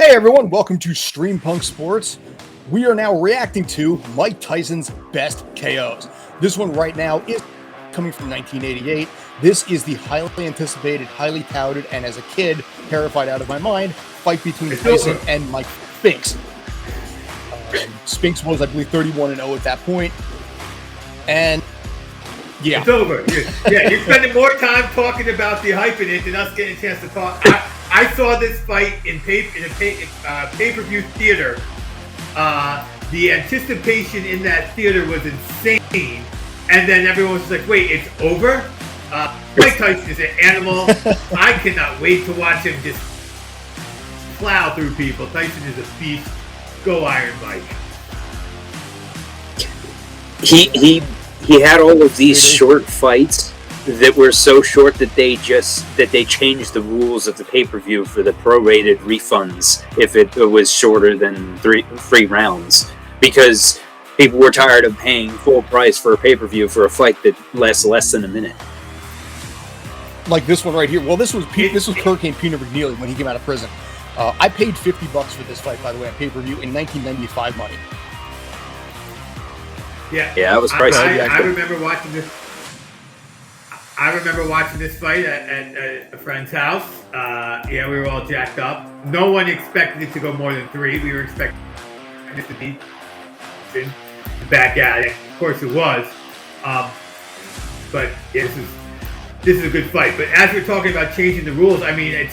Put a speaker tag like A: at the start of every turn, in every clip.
A: Hey everyone, welcome to Stream Punk Sports. We are now reacting to Mike Tyson's best KOs. This one right now is coming from 1988. This is the highly anticipated, highly touted, and as a kid, terrified out of my mind, fight between Tyson and Mike Spinks. Spinks was, I believe, 31-0 at that point. And yeah.
B: It's over. You're spending more time talking about the hype in it than us getting a chance to talk. I saw this fight in a pay-per-view theater. The anticipation in that theater was insane. And then everyone was like, wait, it's over? Mike Tyson is an animal. I cannot wait to watch him just plow through people. Tyson is a beast. Go Iron Mike.
C: He had all of these short fights that were so short that they changed the rules of the pay-per-view for the prorated refunds if it was shorter than three rounds, because people were tired of paying full price for a pay-per-view for a fight that lasts less than a minute.
A: Like this one right here. Well, this was Hurricane Peter McNeely when he came out of prison. I paid $50 for this fight, by the way, on pay-per-view in 1995 money.
C: Yeah, it was pricey.
B: I remember watching this. I remember watching this fight at a friend's house. We were all jacked up. No one expected it to go more than 3. We were expecting it to be back at it. Of course, it was. But this is a good fight. But as we're talking about changing the rules, I mean,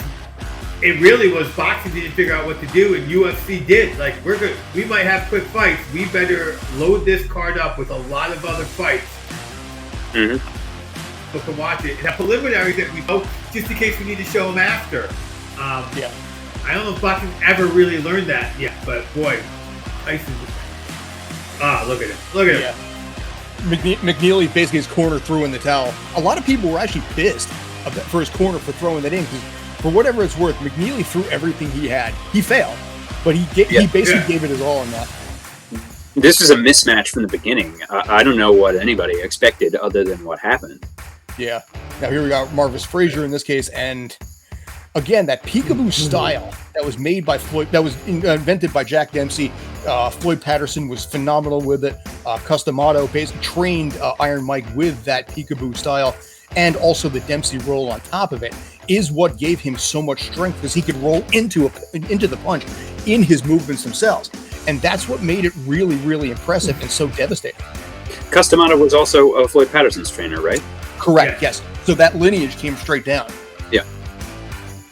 B: it really was boxing didn't figure out what to do, and UFC did. Like, we're good. We might have quick fights. We better load this card up with a lot of other fights.
C: Mm-hmm.
B: So to watch it. And a preliminary that we know, just in case we need to show them after.
A: Yeah.
B: I don't know if boxing ever really learned that yet, but boy, Tyson. Look at him. Look at him.
A: Yeah. McNeely basically his corner threw in the towel. A lot of people were actually pissed for his corner for throwing that in, because for whatever it's worth, McNeely threw everything he had. He failed, but he basically gave it his all in that.
C: This is a mismatch from the beginning. I don't know what anybody expected other than what happened.
A: Yeah. Now here we got Marvis Frazier in this case, and again, that peekaboo style that was made by Floyd, that was invented by Jack Dempsey. Floyd Patterson was phenomenal with it. Customato basically trained Iron Mike with that peekaboo style, and also the Dempsey roll on top of it is what gave him so much strength, because he could roll into the punch in his movements themselves. And that's what made it really, really impressive and so devastating.
C: Customato was also Floyd Patterson's trainer, right?
A: Correct, yes. So that lineage came straight down.
C: Yeah.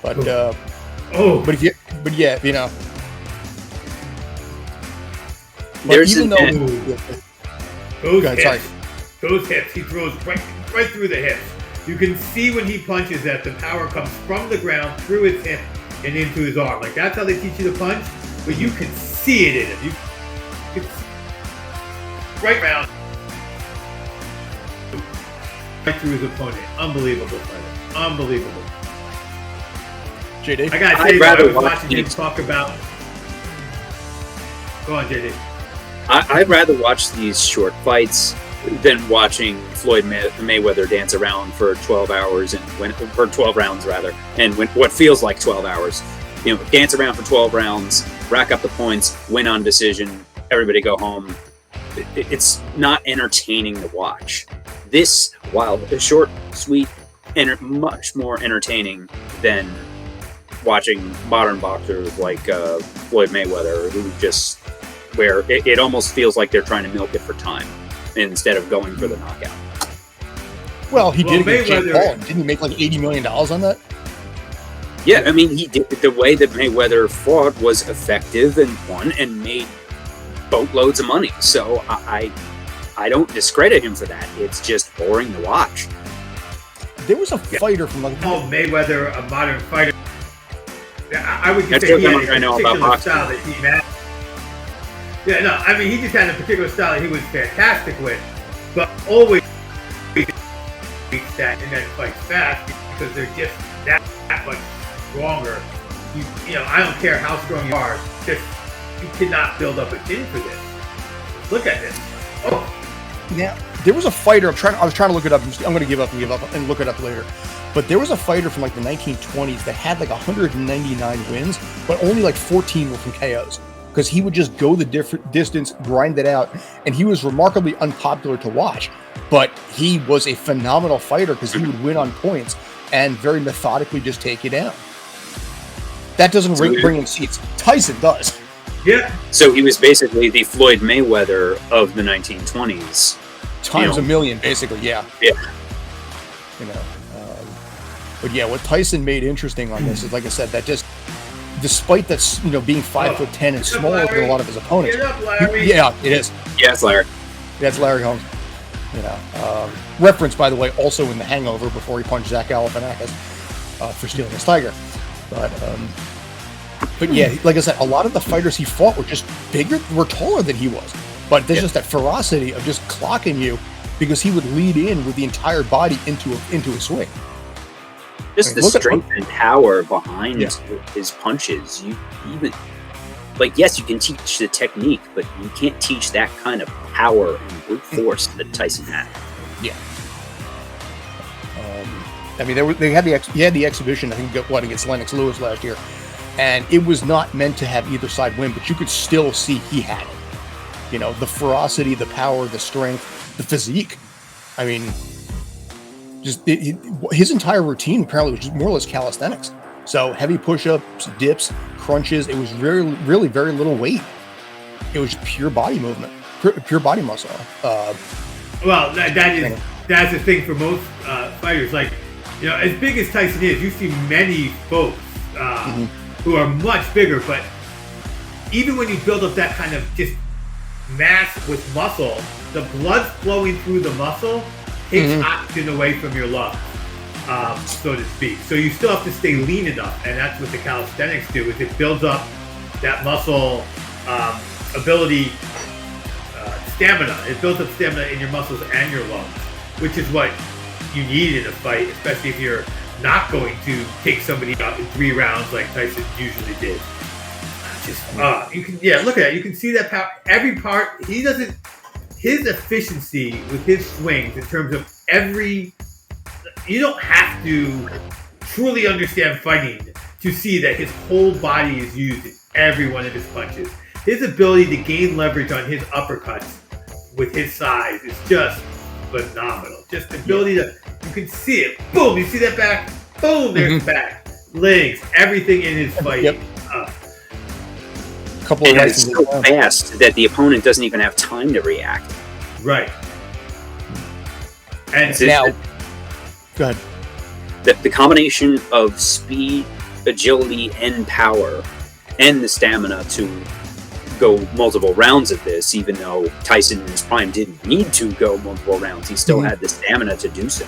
A: But But yeah, you know.
C: There's
B: those hips, he throws right through the hips. You can see when he punches that the power comes from the ground through his hip and into his arm. Like, that's how they teach you to punch, but you can see it in him. You can see right round, right through his opponent. Unbelievable fighter. Unbelievable.
A: JD?
B: I gotta say, I was watching him talk about. Go on, JD.
C: I'd rather watch these short fights than watching Floyd Mayweather dance around for 12 hours for 12 rounds rather, and what feels like 12 hours. You know, dance around for 12 rounds, rack up the points, win on decision, everybody go home. It's not entertaining to watch. This, while short, sweet, much more entertaining than watching modern boxers like Floyd Mayweather, where it almost feels like they're trying to milk it for time instead of going for the knockout.
A: Well, he did against Jake Paul. Didn't he make like $80 million on that?
C: Yeah, I mean, he did. The way that Mayweather fought was effective and won and made boatloads of money. So I don't discredit him for that. It's just boring to watch.
A: There was a fighter from like
B: Mayweather, a modern fighter. I would just say he had a particular style that he had. Yeah, no, I mean, he just had a particular style that he was fantastic with, but always that and then fight fast because they're just that much stronger. You know, I don't care how strong you are, just you cannot build up a chin for this. Look at this. Oh.
A: Now, there was a fighter. I was trying to look it up. I'm going to give up and look it up later. But there was a fighter from like the 1920s that had like 199 wins, but only like 14 were from KOs. Because he would just go the different distance, grind it out, and he was remarkably unpopular to watch. But he was a phenomenal fighter because he would win on points and very methodically just take you down. That doesn't bring in seats. Tyson does.
B: Yeah.
C: So he was basically the Floyd Mayweather of the 1920s.
A: Times a million, basically, yeah.
C: Yeah.
A: You know, but yeah, what Tyson made interesting on this is, like I said, that just, despite that, being 5'10" and smaller than a lot of his opponents.
B: Get up, Larry.
A: Yeah, it is.
C: Yeah, it's Larry.
A: That's Larry Holmes. Reference, by the way, also in The Hangover before he punched Zach Galifianakis for stealing his tiger. But yeah, like I said, a lot of the fighters he fought were just bigger, were taller than he was. But there's just that ferocity of just clocking you because he would lead in with the entire body into a swing.
C: Just the strength and power behind his punches. You even, yes, you can teach the technique, but you can't teach that kind of power and brute force that Tyson had.
A: Yeah. I mean, he had the exhibition, I think, against Lennox Lewis last year, and it was not meant to have either side win, but you could still see he had it. The ferocity, the power, the strength, the physique. I mean, just his entire routine apparently was just more or less calisthenics. So heavy push-ups, dips, crunches. It was really very little weight. It was pure body movement, pure body muscle.
B: Well, that's the thing for most fighters. As big as Tyson is, you see many folks who are much bigger, but even when you build up that kind of just mass with muscle, the blood flowing through the muscle takes oxygen away from your lungs, so to speak. So you still have to stay lean enough, and that's what the calisthenics do. Is it builds up that muscle ability, stamina. It builds up stamina in your muscles and your lungs, which is what you need in a fight, especially if you're not going to take somebody out in 3 rounds like Tyson usually did. You can look at it. You can see that power. Every part he doesn't. His efficiency with his swings in terms of you don't have to truly understand fighting to see that his whole body is used in every one of his punches. His ability to gain leverage on his uppercuts with his size is just phenomenal. Just the ability you can see it. Boom, you see that back? Boom, there's the back. Legs, everything in his fight.
A: Yep.
C: And it's so fast that the opponent doesn't even have time to react.
B: Right. And
A: now, go ahead.
C: The combination of speed, agility, and power, and the stamina to go multiple rounds of this, even though Tyson in his prime didn't need to go multiple rounds, he still had the stamina to do so.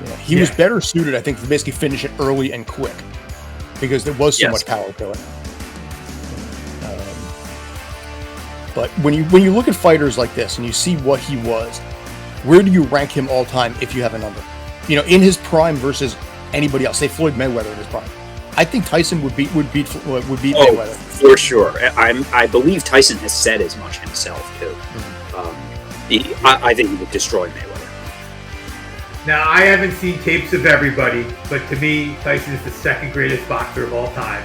A: Yeah, he was better suited, I think, to basically finish it early and quick because there was so much power to it. But when you look at fighters like this and you see what he was, where do you rank him all time if you have a number? In his prime versus anybody else. Say Floyd Mayweather in his prime. I think Tyson would beat Mayweather
C: for sure. I believe Tyson has said as much himself too. I think he would destroy Mayweather.
B: Now I haven't seen tapes of everybody, but to me, Tyson is the second greatest boxer of all time,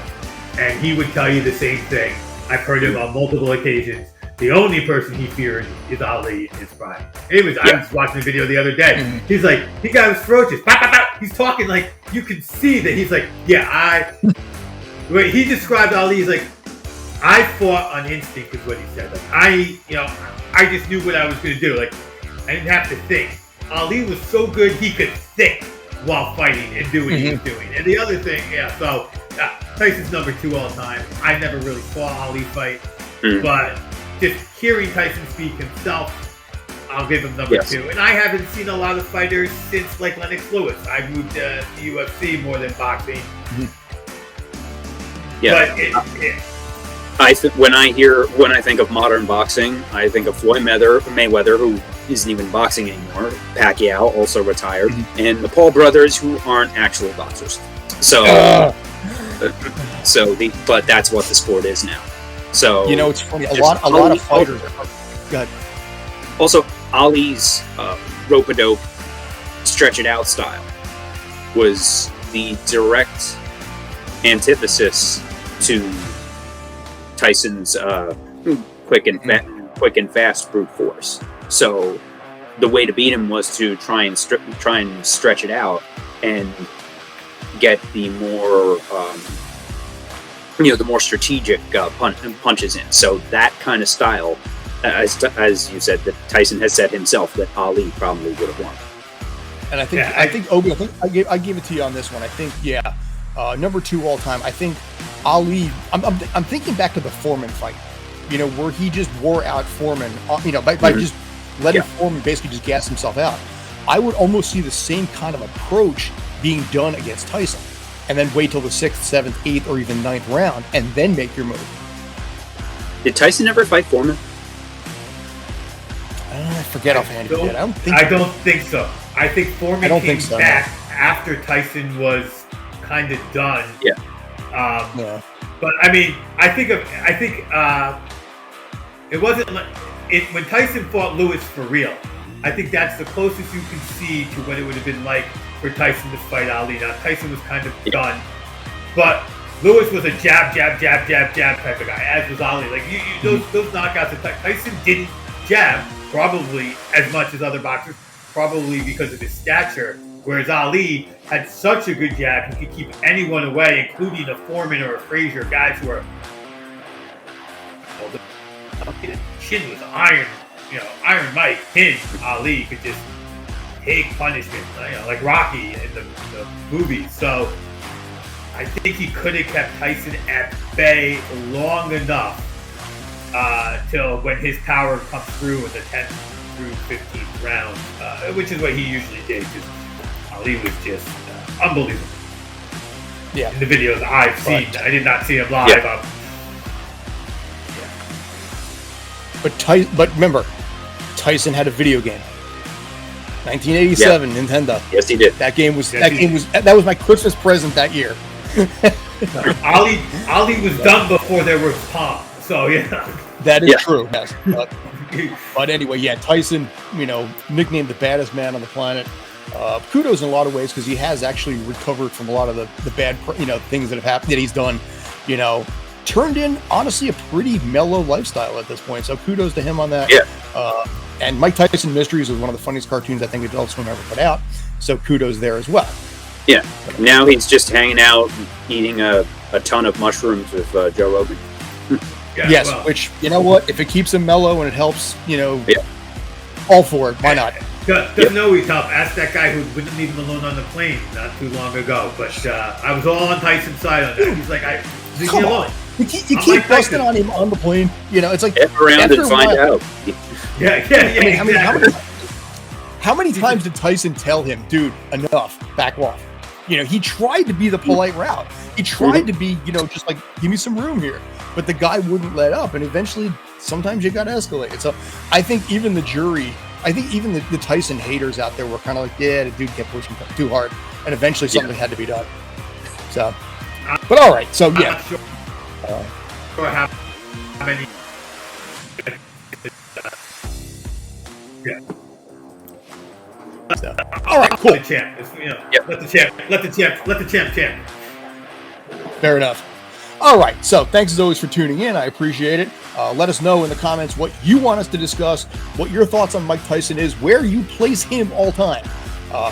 B: and he would tell you the same thing. I've heard him on multiple occasions. The only person he feared is Ali in his prime. I was watching a video the other day. He's like, he got his ferocious. He's talking like you can see that he's like, he described Ali as like, I fought on instinct is what he said. Like I just knew what I was going to do. Like I didn't have to think. Ali was so good he could think while fighting and do what he was doing. And the other thing, so Tyson's number 2 all time. I never really saw Ali fight, but just hearing Tyson speak himself, I'll give him number 2. And I haven't seen a lot of fighters since like Lennox Lewis. I moved to the UFC more than boxing.
C: Yeah. But when I think of modern boxing, I think of Floyd Mayweather, who isn't even boxing anymore. Pacquiao, also retired, and the Paul brothers, who aren't actually boxers. So, but that's what the sport is now. So
A: it's funny. A lot of fighters. Go ahead.
C: Also, Ali's rope-a-dope, stretch it out style. was the direct antithesis to Tyson's quick and fast brute force. So the way to beat him was to try and stretch it out and get the more the more strategic punches in. So that kind of style, as you said, that Tyson has said himself that Ali probably would have won.
A: And I think Obi, I gave it to you on this one. I think number 2 all time. I think Ali. I'm thinking back to the Foreman fight, where he just wore out Foreman, by just letting Foreman basically just gas himself out. I would almost see the same kind of approach being done against Tyson, and then wait till the 6th, 7th, 8th, or even 9th round, and then make your move.
C: Did Tyson ever fight Foreman?
A: I forget offhand. I don't
B: think so. I think Foreman came back after Tyson was kind of done.
C: Yeah.
B: But I mean, I think it wasn't when Tyson fought Lewis for real. I think that's the closest you can see to what it would have been like for Tyson to fight Ali. Now Tyson was kind of done, but Lewis was a jab type of guy, as was Ali. Like those knockouts of Tyson didn't jab probably as much as other boxers, probably because of his stature. Whereas Ali had such a good jab, he could keep anyone away, including a Foreman or a Frazier, guys who are. Well, the chin was iron. Iron Mike, Ali could just take punishment, like Rocky in the movie. So I think he could have kept Tyson at bay long enough till when his power comes through in the 10th through 15th round, which is what he usually did, because Ali was just unbelievable.
A: Yeah.
B: In the videos I've seen, I did not see him live.
A: Yeah. But remember, Tyson had a video game. 1987 Nintendo.
C: Yes, he did.
A: That was my Christmas present that year.
B: Ali was done before there was Pong. So
A: that is true. Yes. But anyway, Tyson, nicknamed the baddest man on the planet. Kudos in a lot of ways, because he has actually recovered from a lot of the bad, things that have happened that he's done. Turned in, honestly, a pretty mellow lifestyle at this point. So kudos to him on that.
C: Yeah.
A: And Mike Tyson Mysteries was one of the funniest cartoons I think Adult Swim ever put out. So kudos there as well.
C: Yeah. Now he's just hanging out, eating a ton of mushrooms with Joe Rogan.
A: Yes, which, you know what? If it keeps him mellow and it helps, all for it. Why not?
B: Doesn't always help. Ask that guy who wouldn't leave him alone on the plane not too long ago. But I was all on Tyson's side on that. He's like, leave me alone.
A: You keep busting on him on the plane. It's like
C: get around and find out.
B: Exactly.
A: How many times did Tyson tell him, dude, enough, back off? He tried to be the polite route. He tried to be, just like, give me some room here. But the guy wouldn't let up, and eventually, sometimes you got to escalate. So I think even the jury, even the Tyson haters out there were kind of like, the dude kept pushing too hard, and eventually something had to be done. So, but all right, so yeah.
B: How many?
A: So, all right, cool.
B: Let the champ.
A: Fair enough. All right, so thanks as always for tuning in. I appreciate it. Let us know in the comments what you want us to discuss, what your thoughts on Mike Tyson is, where you place him all time.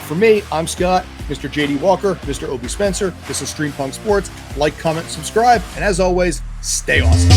A: For me, I'm Scott, Mr. JD Walker, Mr. Obi Spencer. This is Stream Punk Sports. Like, comment, subscribe, and as always, stay awesome.